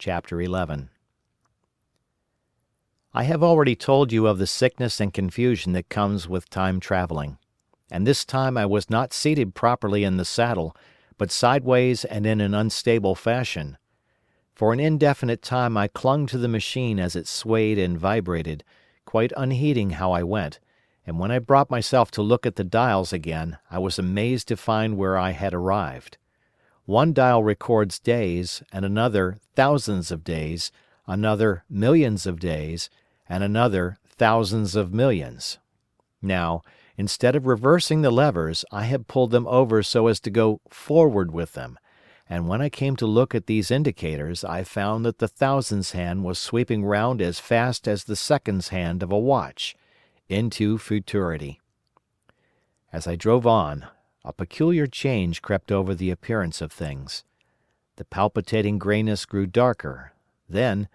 Chapter 11. I have already told you of the sickness and confusion that comes with time traveling, and this time I was not seated properly in the saddle, but sideways and in an unstable fashion. For an indefinite time I clung to the machine as it swayed and vibrated, quite unheeding how I went, and when I brought myself to look at the dials again, I was amazed to find where I had arrived. One dial records days, and another thousands of days, another millions of days, and another thousands of millions. Now, instead of reversing the levers, I had pulled them over so as to go forward with them, and when I came to look at these indicators I found that the thousands hand was sweeping round as fast as the seconds hand of a watch, into futurity. As I drove on, a peculiar change crept over the appearance of things. The palpitating grayness grew darker, then,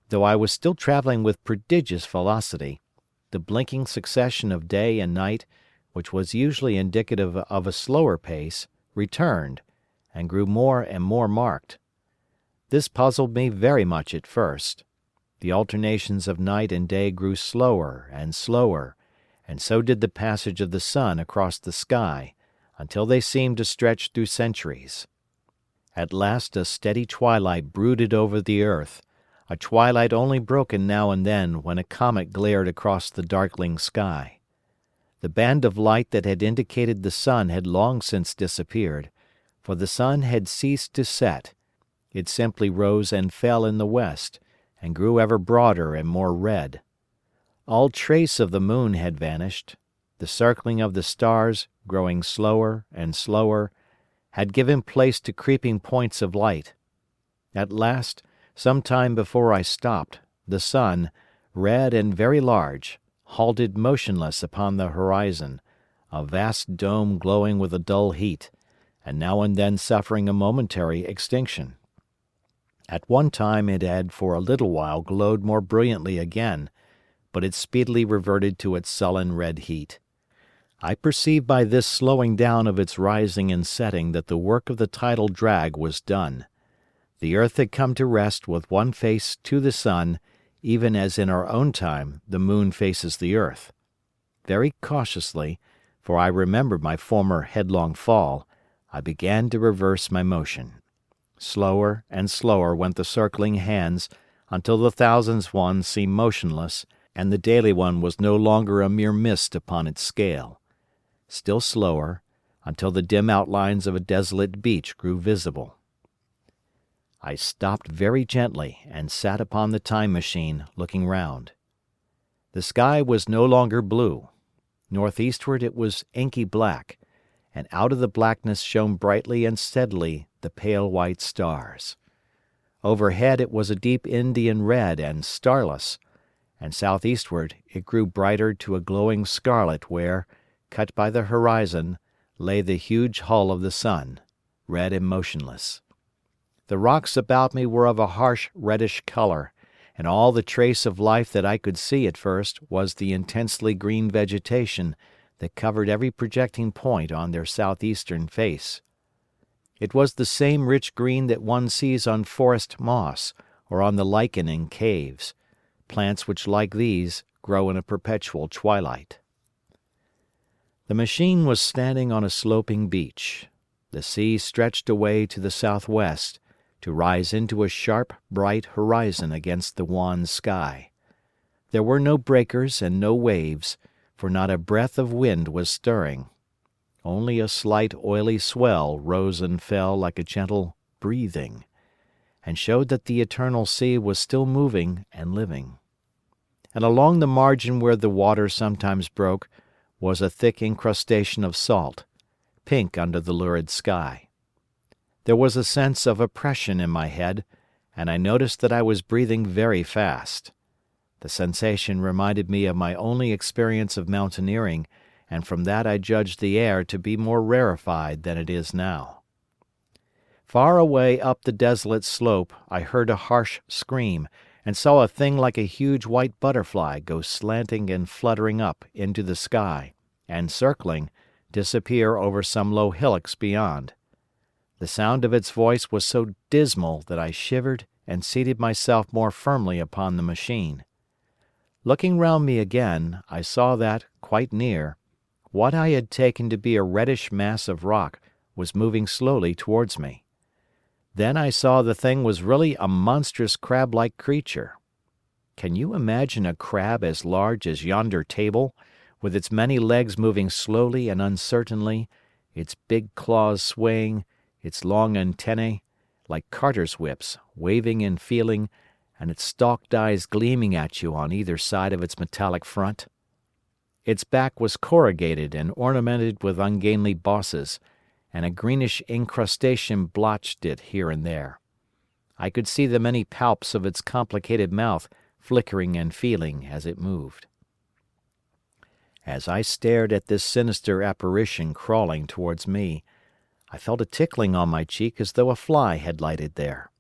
though I was still travelling with prodigious velocity, the blinking succession of day and night, which was usually indicative of a slower pace, returned, and grew more and more marked. This puzzled me very much at first. The alternations of night and day grew slower, and so did the passage of the sun across the sky, until they seemed to stretch through centuries. At last a steady twilight brooded over the earth, a twilight only broken now and then when a comet glared across the darkling sky. The band of light that had indicated the sun had long since disappeared, for the sun had ceased to set. It simply rose and fell in the west, and grew ever broader and more red. All trace of the moon had vanished. The circling of the stars, growing slower and slower, had given place to creeping points of light. At last, some time before I stopped, the sun, red and very large, halted motionless upon the horizon, a vast dome glowing with a dull heat, and now and then suffering a momentary extinction. At one time it had for a little while glowed more brilliantly again, but it speedily reverted to its sullen red heat. I perceived by this slowing down of its rising and setting that the work of the tidal drag was done. The earth had come to rest with one face to the sun, even as in our own time the moon faces the earth. Very cautiously, for I remembered my former headlong fall, I began to reverse my motion. Slower and slower went the circling hands until the thousands one seemed motionless, and the daily one was no longer a mere mist upon its scale. Still slower, until the dim outlines of a desolate beach grew visible. I stopped very gently and sat upon the time machine, looking round. The sky was no longer blue. Northeastward it was inky black, and out of the blackness shone brightly and steadily the pale white stars. Overhead it was a deep Indian red and starless, and southeastward it grew brighter to a glowing scarlet where, cut by the horizon, lay the huge hull of the sun, red and motionless. The rocks about me were of a harsh reddish color, and all the trace of life that I could see at first was the intensely green vegetation that covered every projecting point on their southeastern face. It was the same rich green that one sees on forest moss or on the lichen in caves, plants which like these grow in a perpetual twilight. The machine was standing on a sloping beach. The sea stretched away to the southwest, to rise into a sharp, bright horizon against the wan sky. There were no breakers and no waves, for not a breath of wind was stirring. Only a slight oily swell rose and fell like a gentle breathing, and showed that the eternal sea was still moving and living. And along the margin where the water sometimes broke was a thick incrustation of salt, pink under the lurid sky. There was a sense of oppression in my head, and I noticed that I was breathing very fast. The sensation reminded me of my only experience of mountaineering, and from that I judged the air to be more rarefied than it is now. Far away up the desolate slope I heard a harsh scream, and saw a thing like a huge white butterfly go slanting and fluttering up into the sky, and circling, disappear over some low hillocks beyond. The sound of its voice was so dismal that I shivered and seated myself more firmly upon the machine. Looking round me again, I saw that, quite near, what I had taken to be a reddish mass of rock was moving slowly towards me. Then I saw the thing was really a monstrous crab-like creature. Can you imagine a crab as large as yonder table, with its many legs moving slowly and uncertainly, its big claws swaying, its long antennae, like carters' whips, waving and feeling, and its stalked eyes gleaming at you on either side of its metallic front? Its back was corrugated and ornamented with ungainly bosses, and a greenish incrustation blotched it here and there. I could see the many palps of its complicated mouth flickering and feeling as it moved. As I stared at this sinister apparition crawling towards me, I felt a tickling on my cheek as though a fly had lighted there.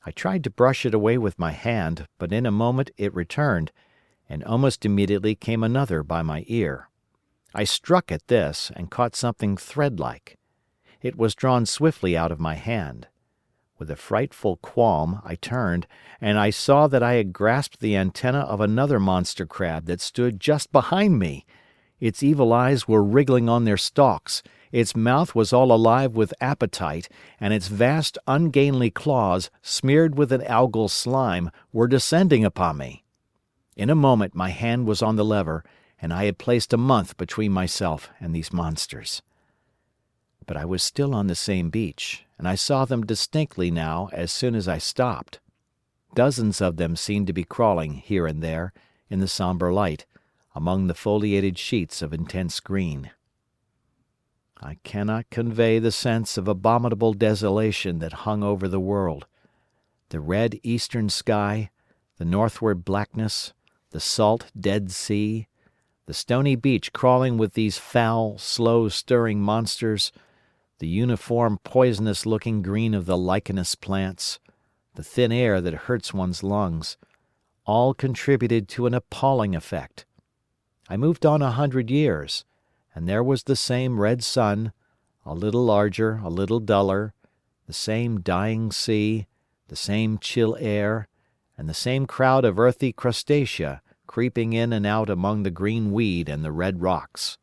I tried to brush it away with my hand, but in a moment it returned, and almost immediately came another by my ear. I struck at this, and caught something thread-like. It was drawn swiftly out of my hand. With a frightful qualm I turned, and I saw that I had grasped the antenna of another monster crab that stood just behind me. Its evil eyes were wriggling on their stalks, its mouth was all alive with appetite, and its vast ungainly claws, smeared with an algal slime, were descending upon me. In a moment my hand was on the lever, and I had placed a month between myself and these monsters. But I was still on the same beach, and I saw them distinctly now as soon as I stopped. Dozens of them seemed to be crawling here and there, in the sombre light, among the foliated sheets of intense green. I cannot convey the sense of abominable desolation that hung over the world. The red eastern sky, the northward blackness, the salt dead sea, the stony beach crawling with these foul, slow-stirring monsters, the uniform poisonous-looking green of the lichenous plants, the thin air that hurts one's lungs, all contributed to an appalling effect. I moved on 100 years, and there was the same red sun, a little larger, a little duller, the same dying sea, the same chill air, and the same crowd of earthy crustacea creeping in and out among the green weed and the red rocks.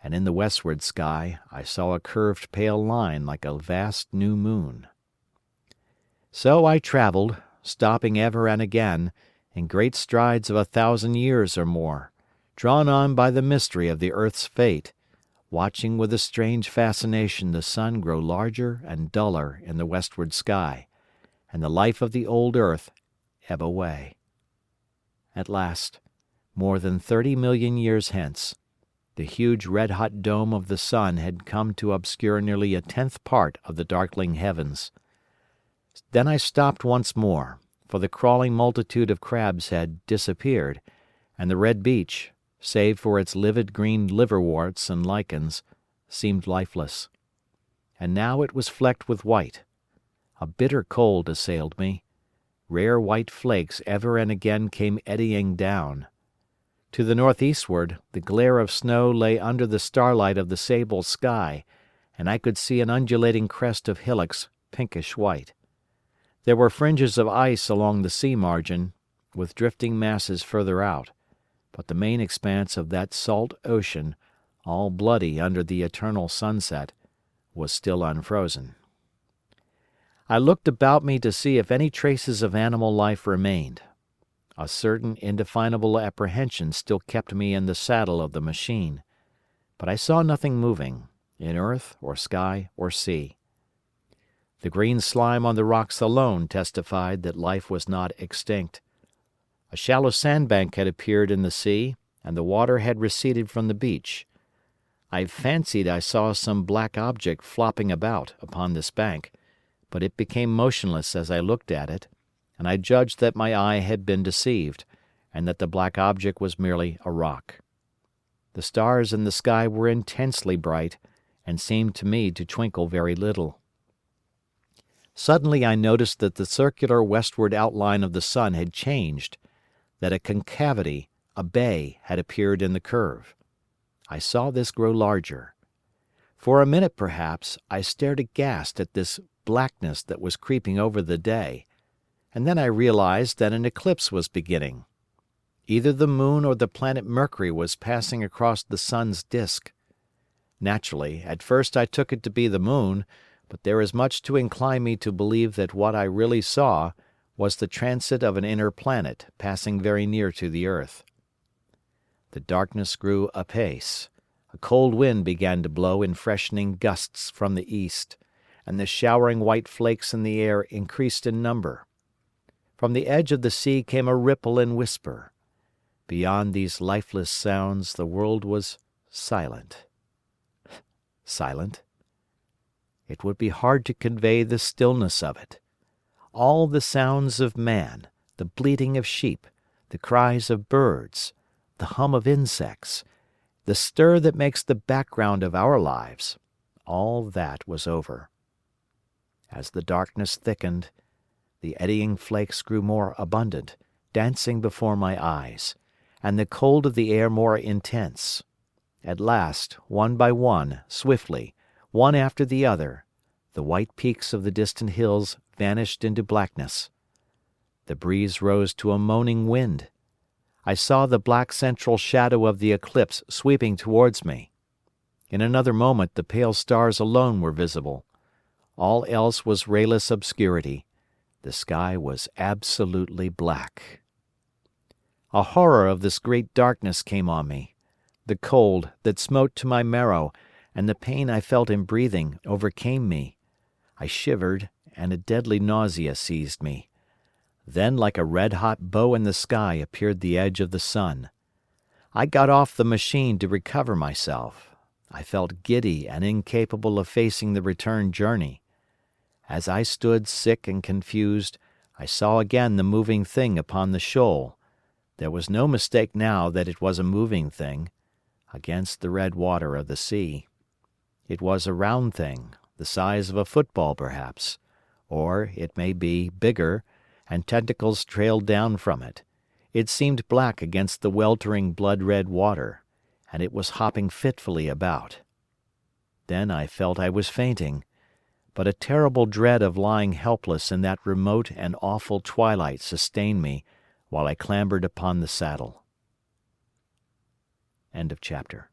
And in the westward sky I saw a curved pale line like a vast new moon. So I travelled, stopping ever and again, in great strides of 1,000 years or more, drawn on by the mystery of the earth's fate, watching with a strange fascination the sun grow larger and duller in the westward sky, and the life of the old earth ebb away. At last, more than 30 million years hence, the huge red-hot dome of the sun had come to obscure nearly 1/10 part of the darkling heavens. Then I stopped once more, for the crawling multitude of crabs had disappeared, and the red beach, save for its livid green liverworts and lichens, seemed lifeless. And now it was flecked with white. A bitter cold assailed me. Rare white flakes ever and again came eddying down. To the northeastward, the glare of snow lay under the starlight of the sable sky, and I could see an undulating crest of hillocks, pinkish white. There were fringes of ice along the sea margin, with drifting masses further out, but the main expanse of that salt ocean, all bloody under the eternal sunset, was still unfrozen. I looked about me to see if any traces of animal life remained. A certain indefinable apprehension still kept me in the saddle of the machine, but I saw nothing moving, in earth or sky or sea. The green slime on the rocks alone testified that life was not extinct. A shallow sandbank had appeared in the sea, and the water had receded from the beach. I fancied I saw some black object flopping about upon this bank, but it became motionless as I looked at it, and I judged that my eye had been deceived, and that the black object was merely a rock. The stars in the sky were intensely bright, and seemed to me to twinkle very little. Suddenly I noticed that the circular westward outline of the sun had changed, that a concavity, a bay, had appeared in the curve. I saw this grow larger. For a minute perhaps I stared aghast at this blackness that was creeping over the day, and then I realized that an eclipse was beginning. Either the moon or the planet Mercury was passing across the sun's disk. Naturally, at first I took it to be the moon, but there is much to incline me to believe that what I really saw was the transit of an inner planet passing very near to the earth. The darkness grew apace. A cold wind began to blow in freshening gusts from the east, and the showering white flakes in the air increased in number. From the edge of the sea came a ripple and whisper. Beyond these lifeless sounds the world was silent. Silent? It would be hard to convey the stillness of it. All the sounds of man, the bleating of sheep, the cries of birds, the hum of insects, the stir that makes the background of our lives, all that was over. As the darkness thickened, the eddying flakes grew more abundant, dancing before my eyes, and the cold of the air more intense. At last, one by one, swiftly, one after the other, the white peaks of the distant hills vanished into blackness. The breeze rose to a moaning wind. I saw the black central shadow of the eclipse sweeping towards me. In another moment the pale stars alone were visible. All else was rayless obscurity. The sky was absolutely black. A horror of this great darkness came on me. The cold that smote to my marrow and the pain I felt in breathing overcame me. I shivered, and a deadly nausea seized me. Then like a red-hot bow in the sky appeared the edge of the sun. I got off the machine to recover myself. I felt giddy and incapable of facing the return journey. As I stood sick and confused, I saw again the moving thing upon the shoal. There was no mistake now that it was a moving thing, against the red water of the sea. It was a round thing, the size of a football perhaps, or, it may be, bigger, and tentacles trailed down from it. It seemed black against the weltering blood-red water, and it was hopping fitfully about. Then I felt I was fainting, but a terrible dread of lying helpless in that remote and awful twilight sustained me while I clambered upon the saddle. End of chapter.